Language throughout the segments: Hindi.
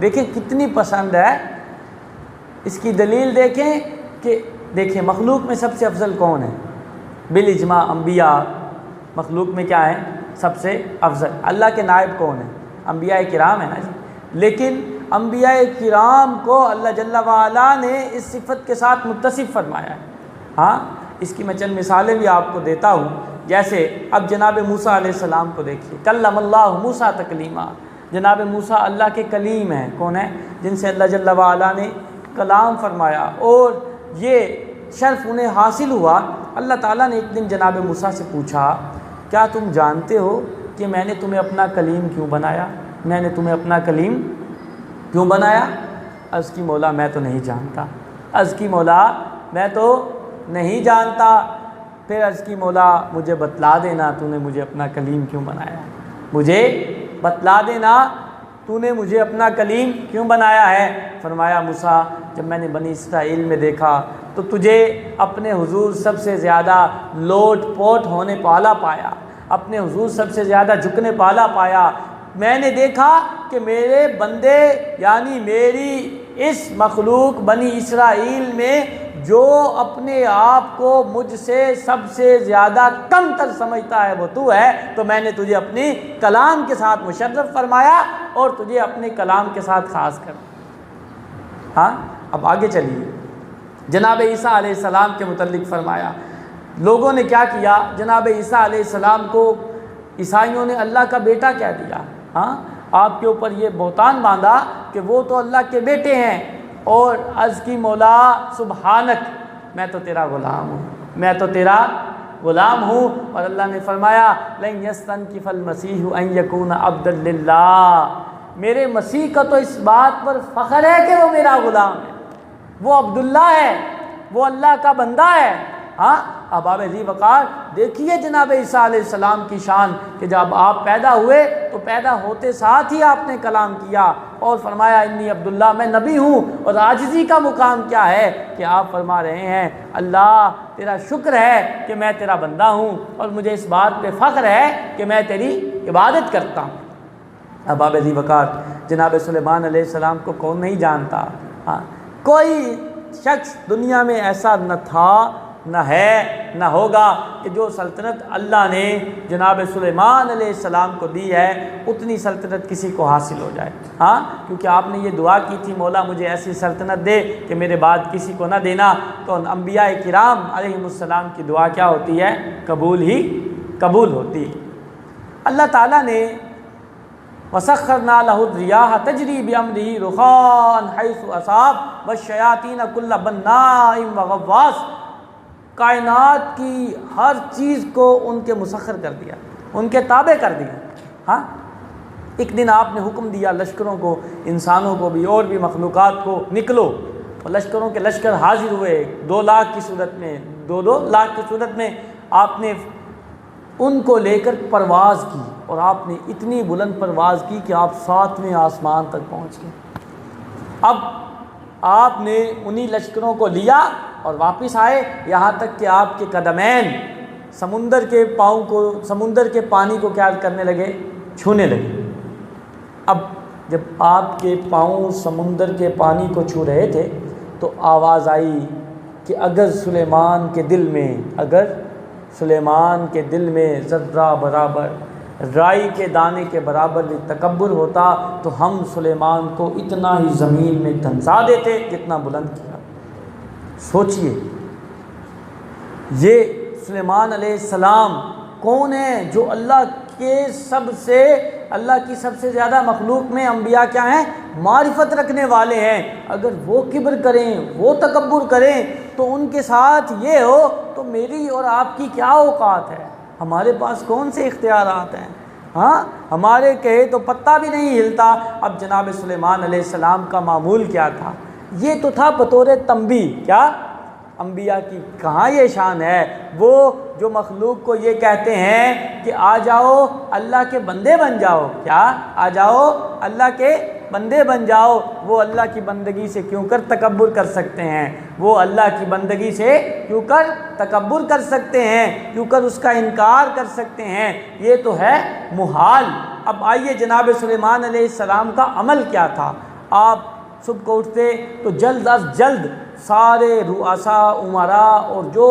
देखें कितनी पसंद है। इसकी दलील देखें कि देखें मखलूक में सबसे अफजल कौन है? बिल इजमा अम्बिया मखलूक में क्या है? सबसे अफजल। अल्लाह के नायब कौन है? अम्बिया किराम है ना जी। लेकिन अम्बिया किराम को अल्लाह जल्ला वाला ने इस सिफत के साथ मुत्तसिफ फरमाया है। हाँ, इसकी मैं चंद मिसालें भी आपको देता हूँ। जैसे अब जनाब मूसा अलैहिस्सलाम को देखिए, कल्लमल्लाहु मूसा तकलीमा। जनाब मूसा अल्लाह के कलीम हैं। कौन है? जिनसे अल्लाह जल्ला वाला ने कलाम फरमाया, और ये शर्फ उन्हें हासिल हुआ। अल्लाह ताला ने एक दिन जनाब मूसा से पूछा, क्या तुम जानते हो कि मैंने तुम्हें अपना कलीम क्यों बनाया? मैंने तुम्हें अपना कलीम क्यों बनाया? अर्ज़ की मौला मैं तो नहीं जानता। अर्ज़ की मौला मैं तो नहीं जानता। फिर अर्ज़ की मौला मुझे बतला देना तूने मुझे अपना कलीम क्यों बनाया, मुझे बतला देना तूने मुझे अपना कलीम क्यों बनाया है। फरमाया मूसा, जब मैंने बनी इसराइल में देखा तो तुझे अपने हुजूर सबसे ज़्यादा लोट पोट होने पाला पाया, अपने हुजूर सबसे ज़्यादा झुकने पाला पाया। मैंने देखा कि मेरे बंदे यानी मेरी इस मखलूक बनी इसराइल में जो अपने आप को मुझसे सबसे ज़्यादा कम तर समझता है वो तू है, तो मैंने तुझे अपनी कलाम के साथ मुशर्रफ फरमाया और तुझे अपने कलाम के साथ ख़ास कर। हाँ, अब आगे चलिए। जनाब ईसा अलैहिस्सलाम के मुतल्लिक़ फरमाया, लोगों ने क्या किया? जनाब ईसा अलैहिस्सलाम को ईसाइयों ने अल्लाह का बेटा कह दिया। हाँ, आपके ऊपर ये बहतान बांधा कि वो तो अल्लाह के बेटे हैं। और अर्ज़ की मौला सुबहानक, मैं तो तेरा ग़ुलाम हूँ, मैं तो तेरा ग़ुलाम हूँ। और अल्लाह ने फरमाया, लन यस्तनकिफल मसीह अन यकून अब्दन लिल्लाह। मेरे मसीह का तो इस बात पर फ़ख्र है कि वो मेरा ग़ुलाम है, वो अब्दुल्ला है, वो अल्लाह का बंदा है। हाँ, अब आप जी वक़ार देखिए जनाब ईसा अलैहिस्सलाम की शान कि जब आप पैदा हुए तो पैदा होते साथ ही आपने कलाम किया और फरमाया इन्नी अब्दुल्ला, मैं नबी हूँ। और आजिज़ी का मुकाम क्या है कि आप फरमा रहे हैं, अल्लाह तेरा शुक्र है कि मैं तेरा बंदा हूँ और मुझे इस बात पे फ़ख्र है कि मैं तेरी इबादत करता हूँ। अब आप जी वक़ार जनाब सुलेमान अलैहिस्सलाम को कौन नहीं जानता? हाँ, कोई शख्स दुनिया में ऐसा न था, न है, न होगा कि जो सल्तनत अल्लाह ने जनाब सुलेमान अलैहिस्सलाम को दी है उतनी सल्तनत किसी को हासिल हो जाए। हाँ, क्योंकि आपने ये दुआ की थी, मौला मुझे ऐसी सल्तनत दे कि मेरे बाद किसी को न देना। तो अम्बिया किराम अलैहिमुस्सलाम की दुआ क्या होती है? कबूल ही कबूल होती। अल्लाह ताला ने वसख्खरना लहु रियाह तजरी बिअम्रिही रुखान हैसु असाब वश्शयातीन कुल्ल बन्नाइन व गव्वास। कायनात की हर चीज़ को उनके मुसख्खर कर दिया, उनके ताबे कर दिया। हाँ, एक दिन आपने हुक्म दिया लश्करों को, इंसानों को भी और भी मखलूक़ात को, निकलो। और लश्करों के लश्कर हाजिर हुए 2 लाख की सूरत में, 2-2 लाख की सूरत में आपने उनको लेकर परवाज़ की। और आपने इतनी बुलंद परवाज़ की कि आप 7वें आसमान तक पहुँच गए। अब आपने उन्हीं लश्करों को लिया और वापस आए, यहाँ तक कि आपके कदमैन समुंदर के पाँव को, समुंदर के पानी को क्या करने लगे? छूने लगे। अब जब आपके पाँव समुंदर के पानी को छू रहे थे तो आवाज़ आई कि अगर सुलेमान के दिल में, अगर सुलेमान के दिल में ज़र्रा बराबर, राई के दाने के बराबर भी तकब्बुर होता तो हम सुलेमान को इतना ही ज़मीन में धंसा देते जितना बुलंद किया। सोचिए, ये सुलेमान अलैहिस्सलाम कौन है जो अल्लाह की सबसे ज़्यादा मखलूक में अम्बिया क्या हैं? मारिफत रखने वाले हैं। अगर वो किब्र करें, वो तकब्बुर करें तो उनके साथ ये हो तो मेरी और आपकी क्या औकात है? हमारे पास कौन से इख्तियारात हैं? हाँ, हमारे कहे तो पत्ता भी नहीं हिलता। अब जनाब सुलेमान अलैहिस्सलाम का मामूल क्या था? ये तो था बतौर तंबी। क्या अम्बिया की कहाँ ये शान है? वो जो मखलूक को ये कहते हैं कि आ जाओ अल्लाह के बंदे बन जाओ। क्या? आ जाओ अल्लाह के बंदे बन जाओ। वो अल्लाह की बंदगी से क्यों कर तकब्बुर कर सकते हैं? वो अल्लाह की बंदगी से क्यों कर तकब्बुर कर सकते हैं? क्यों कर उसका इनकार कर सकते हैं? ये तो है मुहाल। अब आइए, जनाब सुलेमान अलैहिस्सलाम का अमल क्या था? आप सुबह को उठते तो जल्द अज जल्द सारे रुआसा उमरा और जो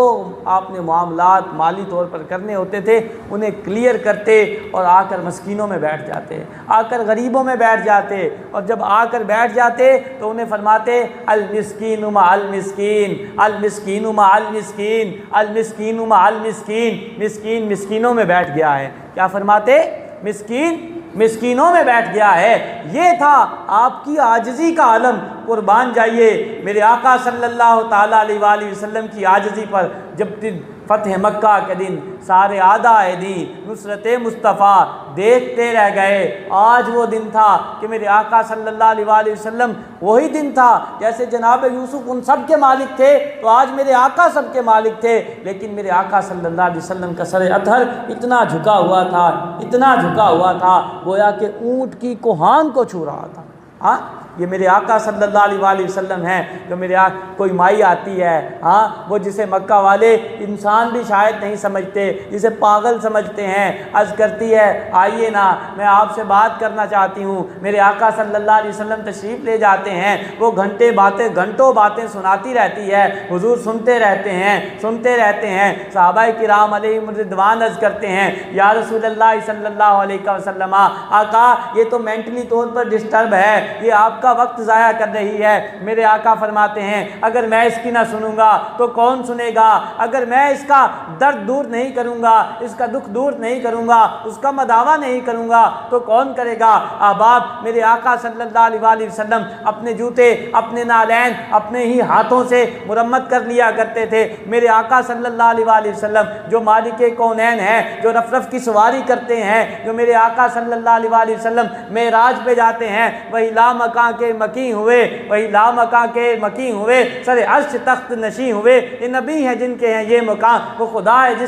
आपने मामलात माली तौर पर करने होते थे उन्हें क्लियर करते और आकर मस्कीनों में बैठ जाते, आकर गरीबों में बैठ जाते, और जब आकर बैठ जाते तो उन्हें फरमाते अल मिस्कीन मा अल मिस्कीन, अल मिस्कीन मा अल मिस्कीन, अल मिस्कीन मा अल मिस्कीन, मिस्कीन मिस्कीनों में बैठ गया है। क्या फरमाते? मिस्कीन मिस्कीनों में बैठ गया है। ये था आपकी आजिज़ी का आलम। कुर्बान जाइए मेरे आका सल्लल्लाहु ताला अलैहि वसल्लम की आजिज़ी पर। जब दिन फ़तह मक्का के दिन सारे आदाए दी नुसरत मुस्तफ़ा देखते रह गए। आज वो दिन था कि मेरे आका सल्लल्लाहु अलैहि वसल्लम, वही दिन था जैसे जनाब यूसुफ उन सब के मालिक थे तो आज मेरे आका सब के मालिक थे, लेकिन मेरे आका सल्लल्लाहु अलैहि वसल्लम का सर अतहर इतना झुका हुआ था, इतना झुका हुआ था गोया कि ऊँट की कोहान को छू रहा था। हाँ, ये मेरे आका सल्लल्लाहु अलैहि वसल्लम हैं। जो मेरे कोई माई आती है, हाँ, वो जिसे मक्का वाले इंसान भी शायद नहीं समझते, जिसे पागल समझते हैं, अर्ज़ करती है आइए ना मैं आपसे बात करना चाहती हूँ। मेरे आका सल्लल्लाहु अलैहि वसल्लम तशरीफ़ ले जाते हैं, वो घंटों बातें सुनाती रहती है, हुजूर सुनते रहते हैं। सहाबाए किराम अलैहिम रिदवान अर्ज़ करते हैं या रसूलल्लाह सल्लल्लाहु अलैहि वसल्लम, आका ये तो मेंटली तौर पर डिस्टर्ब है, ये आपका वक्त ज़ाया कर रही है। मेरे आका फरमाते हैं अगर मैं इसकी ना सुनूंगा तो कौन सुनेगा? अगर मैं इसका दर्द दूर नहीं करूंगा, इसका दुख दूर नहीं करूंगा, उसका मदावा नहीं करूंगा तो कौन करेगा? अहबाब, मेरे आका सल्लल्लाहु अलैहि वसल्लम अपने जूते, अपने नालैन अपने ही हाथों से मुरम्मत कर लिया करते थे। मेरे आका सल्लल्लाहु अलैहि वसल्लम जो मालिक कौनैन है, जो रफ की सवारी करते हैं, जो मेरे आका सल्लल्लाहु अलैहि वसल्लम मेराज पे जाते हैं, वही लामका के मकी हुए, वही लामका के मकी हुए, सरे अर्श तख्त नशी हुए। ये नबी हैं जिनके हैं ये मकान, वो खुदा है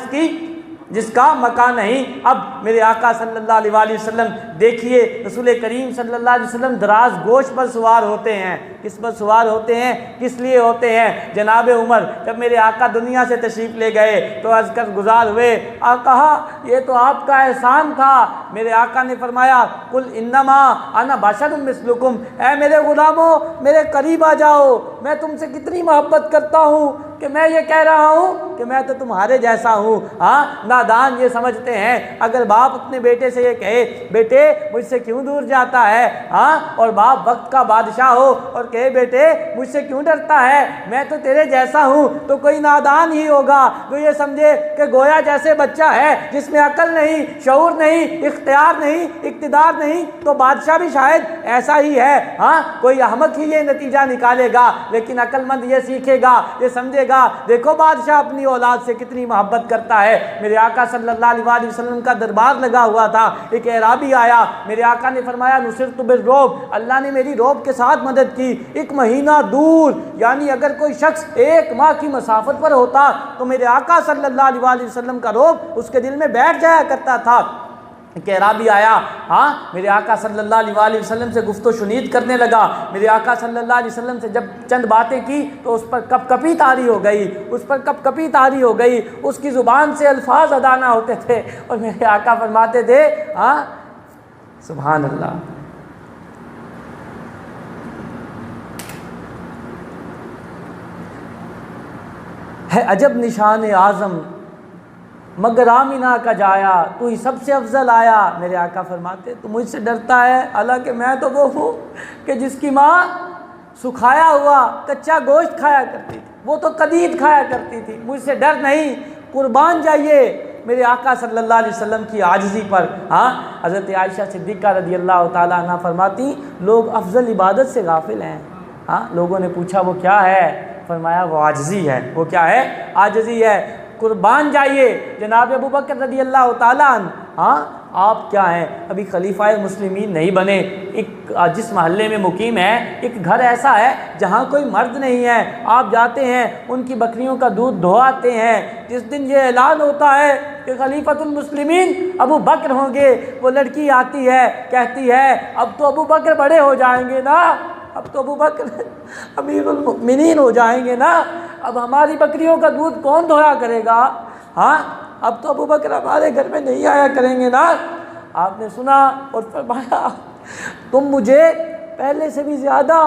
जिसका मकान नहीं। अब मेरे आका सल्लल्लाहु अलैहि वसल्लम देखिए, रसूल करीम सल्लल्लाहु अलैहि वसल्लम दराज गोश पर सवार होते हैं। किस पर सवार होते हैं? किस लिए होते हैं? जनाब उमर जब मेरे आका दुनिया से तशरीफ़ ले गए तो अर्ज़ कर गुजार हुए, कहा ये तो आपका एहसान था। मेरे आका ने फरमाया कुल इन्नमा अना बशरुम मिस्लुकुम, ऐ मेरे गुलामों मेरे करीब आ जाओ, मैं तुमसे कितनी मोहब्बत करता हूँ कि मैं ये कह रहा हूँ कि मैं तो तुम्हारे जैसा हूँ। हाँ, नादान ये समझते हैं अगर बाप अपने बेटे से ये कहे बेटे मुझसे क्यों दूर जाता है, हाँ, और बाप वक्त का बादशाह हो और कहे बेटे मुझसे क्यों डरता है, मैं तो तेरे जैसा हूँ, तो कोई नादान ही होगा जो ये समझे कि गोया जैसे बच्चा है जिसमें अकल नहीं, शऊर नहीं, इख्तियार नहीं, इक्तिदार नहीं, तो बादशाह भी शायद ऐसा ही है। हाँ, कोई अहमक ही ये नतीजा निकालेगा, लेकिन अक्लमंद ये सीखेगा, ये समझेगा देखो बादशाह अपनी औलाद से कितनी मोहब्बत करता है। मेरे आका सल्लल्लाहु अलैहि वसल्लम का दरबार लगा हुआ था, एक एराबी आया, मेरे आका ने फरमाया नुसिरतु बिर्रौब, अल्लाह ने मेरी रौब के साथ मदद की। एक महीना दूर, यानी अगर कोई शख्स 1 माह की मसाफत पर होता तो मेरे आका सल्लल्लाहु अलैहि वसल्लम का रौब उसके दिल में बैठ जाया करता था। एराबी आया, हाँ, मेरे आका सल्लल्लाहु अलैहि वसल्लम से गुफ्तो शुनीद करने लगा। मेरे आका सल्लल्लाहु अलैहि वसल्लम से जब चंद बातें की तो उस पर कपकपी तारी हो गई, उसकी ज़ुबान से अल्फाज अदा ना होते थे और मेरे आका फरमाते थे, हाँ, सुभान अल्लाह, है अजब निशान आज़म मगर आमिना का जाया, तू ही सबसे अफजल आया। मेरे आका फरमाते तू मुझसे डरता है, हालांकि मैं तो वो हूँ कि जिसकी माँ सुखाया हुआ कच्चा गोश्त खाया करती थी, वो तो कदीद खाया करती थी, मुझसे डर नहीं। कुर्बान जाइए मेरे आका सल्लल्लाहु अलैहि वसल्लम की आजिज़ी पर। हाँ, हज़रत आयशा सिद्दीक़ा रज़ियल्लाहु ताला अन्हा फरमाती लोग अफजल इबादत से गाफिल हैं। हाँ, लोगों ने पूछा वो क्या है? फरमाया वो आजिज़ी है। वो क्या है? आजिज़ी है। कुर्बान जाइए जनाब अबू बकर रज़ियल्लाहु ताला अन्हु, हाँ, आप क्या हैं, अभी खलीफाए मुस्लिमीन नहीं बने। एक जिस महल्ले में मुकीम है, एक घर ऐसा है जहाँ कोई मर्द नहीं है, आप जाते हैं उनकी बकरियों का दूध धोआते हैं। जिस दिन ये ऐलान होता है कि खलीफतुल मुस्लिमीन अबू बकर होंगे, वो लड़की आती है, कहती है अब तो अबू बकर बड़े हो जाएंगे ना, अब तो अबू बकर अमीरुल मुमिनीन हो जाएंगे ना, अब हमारी बकरियों का दूध कौन धोया करेगा? हाँ, अब तो अबू बकर हमारे घर में नहीं आया करेंगे ना। आपने सुना और फरमाया तुम मुझे पहले से भी ज़्यादा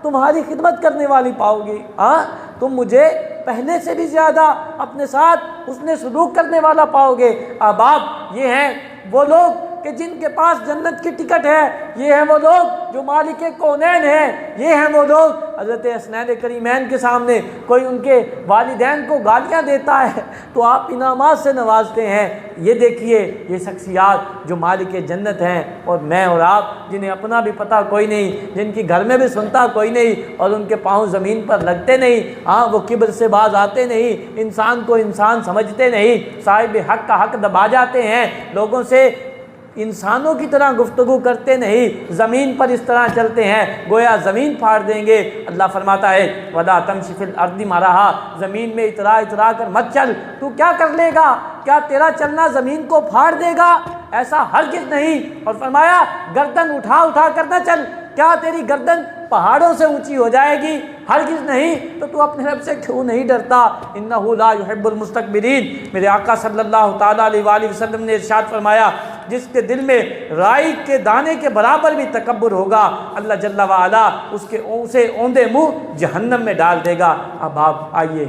तुम्हारी खिदमत करने वाली पाओगे। हाँ, तुम मुझे पहले से भी ज़्यादा अपने साथ उसने सलूक करने वाला पाओगे। अहबाब, ये हैं वो लोग कि जिनके पास जन्नत की टिकट है, ये हैं वो लोग जो मालिक कौनैन हैं, ये हैं वो लोग। हज़रत हसनैन करीमैन के सामने कोई उनके वालिदैन को गालियाँ देता है तो आप इनामात से नवाजते हैं। ये देखिए, ये शख्सियात जो मालिक जन्नत हैं, और मैं और आप जिन्हें अपना भी पता कोई नहीं, जिनकी घर में भी सुनता कोई नहीं और उनके पाँव ज़मीन पर लगते नहीं। हाँ, वो किब्र से बाज आते नहीं, इंसान को इंसान समझते नहीं, साहिब हक का हक दबा जाते हैं, लोगों से इंसानों की तरह गुफ्तगू करते नहीं, ज़मीन पर इस तरह चलते हैं गोया ज़मीन फाड़ देंगे। अल्लाह फरमाता है वला तमशी फिल अर्दी मरहा, ज़मीन में इतरा इतरा कर मत चल। तू क्या कर लेगा? क्या तेरा चलना ज़मीन को फाड़ देगा? ऐसा हरगिज़ नहीं। और फरमाया गर्दन उठा उठा कर न चल, क्या तेरी गर्दन पहाड़ों से ऊंची हो जाएगी? हरगिज़ नहीं। तो तू अपने रब से क्यों नहीं डरता? इन्नहु ला युहिब्बुल मुस्तकबिरीन। मेरे आका सल्लल्लाहु ताला अलैहि वसल्लम ने इरशाद फरमाया, जिसके दिल में राई के दाने के बराबर भी तकब्बुर होगा, अल्लाह जल्ला व अला उसके उसे औंधे मुँह जहन्नम में डाल देगा। अब आप आइए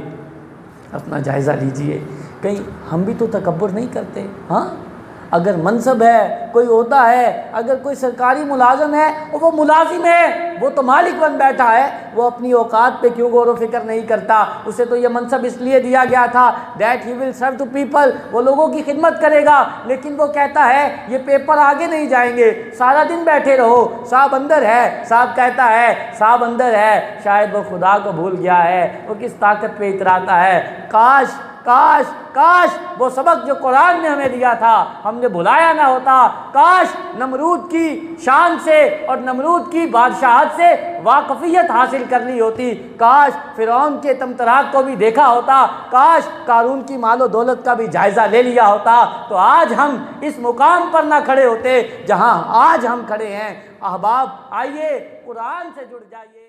अपना जायज़ा लीजिए, कहीं हम भी तो तकब्बुर नहीं करते? हाँ, अगर मनसब है, कोई ओहदा है, अगर कोई सरकारी मुलाजिम है और वो मुलाजिम है, वो तो मालिक बन बैठा है, वो अपनी औकात पे क्यों गौर व फिक्र नहीं करता? उसे तो ये मनसब इसलिए दिया गया था that he will serve to people, वो लोगों की खिदमत करेगा। लेकिन वो कहता है ये पेपर आगे नहीं जाएंगे, सारा दिन बैठे रहो, साहब अंदर है। साहब कहता है साहब अंदर है, शायद वो खुदा को भूल गया है, वो किस ताकत पे इतराता है। काश काश काश वो सबक जो कुरान ने हमें दिया था हमने भुलाया ना होता। काश नमरूद की शान से और नमरूद की बादशाहत से वाकफियत हासिल कर ली होती। काश फिरौन के तमतराक को भी देखा होता। काश कारून की मालो दौलत का भी जायज़ा ले लिया होता, तो आज हम इस मुकाम पर ना खड़े होते जहां आज हम खड़े हैं। अहबाब, आइए कुरान से जुड़ जाइए।